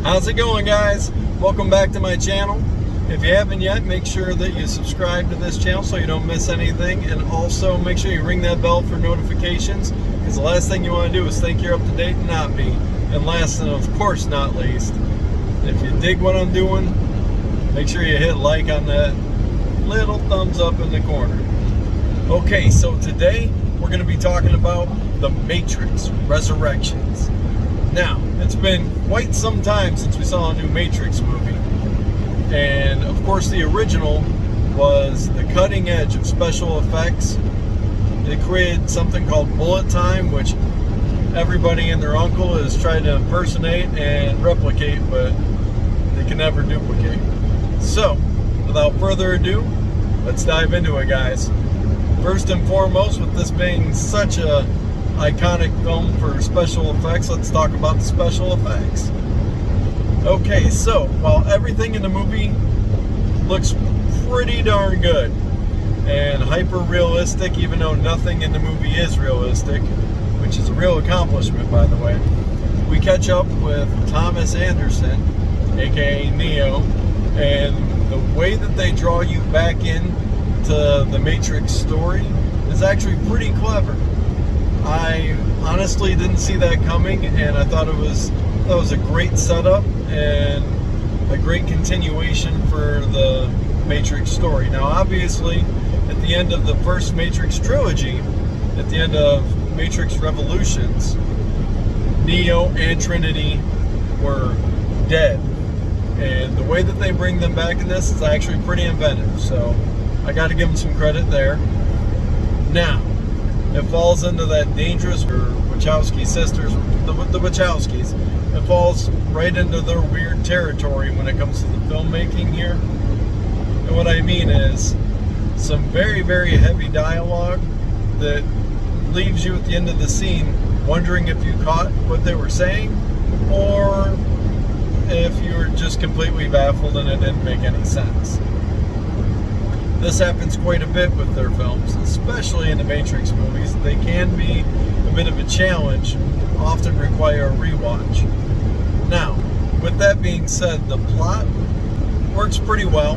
How's it going, guys? Welcome back to my channel. If you haven't yet, make sure that you subscribe to this channel so you don't miss anything, and also make sure you ring that bell for notifications, because the last thing you want to do is think you're up to date and not be. And last and of course not least, if you dig what I'm doing, make sure you hit like on that little thumbs up in the corner. Okay, so today we're going to be talking about The Matrix Resurrections. Now, it's been quite some time since we saw a new Matrix movie. And of course the original was the cutting edge of special effects. It created something called bullet time, which everybody and their uncle is trying to impersonate and replicate, but they can never duplicate. So, without further ado, let's dive into it, guys. First and foremost, with this being such a iconic film for special effects, let's talk about the special effects. Okay, so while everything in the movie looks pretty darn good and hyper realistic, even though nothing in the movie is realistic, which is a real accomplishment, by the way, we catch up with Thomas Anderson, aka Neo, and the way that they draw you back into the Matrix story is actually pretty clever. I honestly didn't see that coming, and I thought it was a great setup and a great continuation for the Matrix story. Now, obviously, at the end of the first Matrix trilogy, at the end of Matrix Revolutions, Neo and Trinity were dead. And the way that they bring them back in this is actually pretty inventive, so I got to give them some credit there. Now, it falls into that dangerous Wachowski sisters, the Wachowskis. It falls right into their weird territory when it comes to the filmmaking here. And what I mean is some very, very heavy dialogue that leaves you at the end of the scene wondering if you caught what they were saying, or if you were just completely baffled and it didn't make any sense. This happens quite a bit with their films, especially in the Matrix movies. They can be a bit of a challenge, often require a rewatch. Now, with that being said, the plot works pretty well.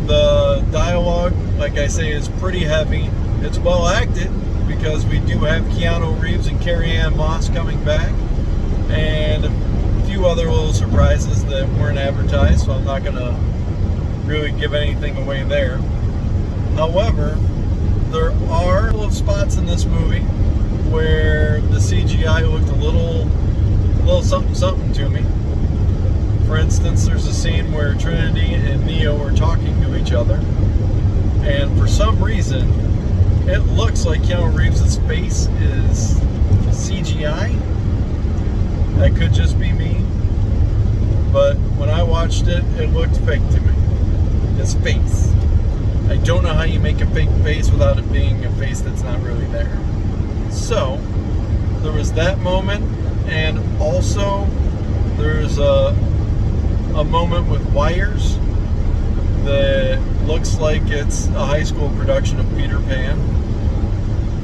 The dialogue, like I say, is pretty heavy. It's well acted because we do have Keanu Reeves and Carrie-Anne Moss coming back, and a few other little surprises that weren't advertised, so I'm not going to really give anything away there. However, there are a couple of spots in this movie where the CGI looked a little something to me. For instance, there's a scene where Trinity and Neo are talking to each other, and for some reason, it looks like Keanu Reeves' face is CGI. That could just be me, but when I watched it, it looked fake to me. His face. I don't know how you make a fake face without it being a face that's not really there. So, there was that moment, and also there's a moment with wires that looks like it's a high school production of Peter Pan.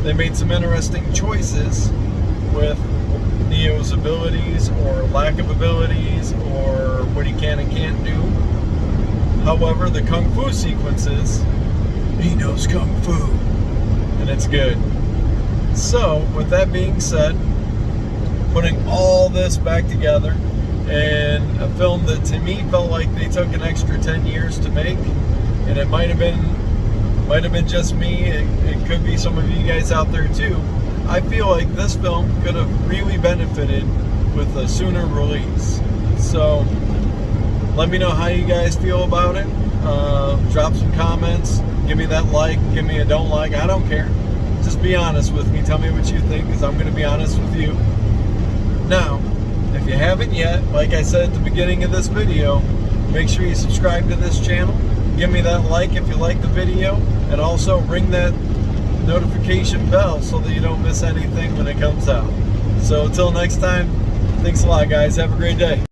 They made some interesting choices with Neo's abilities or lack of abilities or what he can and can't do. However, the Kung Fu sequences, he knows Kung Fu, and it's good. So, with that being said, putting all this back together in a film that to me felt like they took an extra 10 years to make, and it might have been just me, it could be some of you guys out there too. I feel like this film could have really benefited with a sooner release. So, let me know how you guys feel about it. Drop some comments. Give me that like. Give me a don't like. I don't care. Just be honest with me. Tell me what you think, because I'm going to be honest with you. Now, if you haven't yet, like I said at the beginning of this video, make sure you subscribe to this channel. Give me that like if you like the video. And also ring that notification bell so that you don't miss anything when it comes out. So until next time, thanks a lot, guys. Have a great day.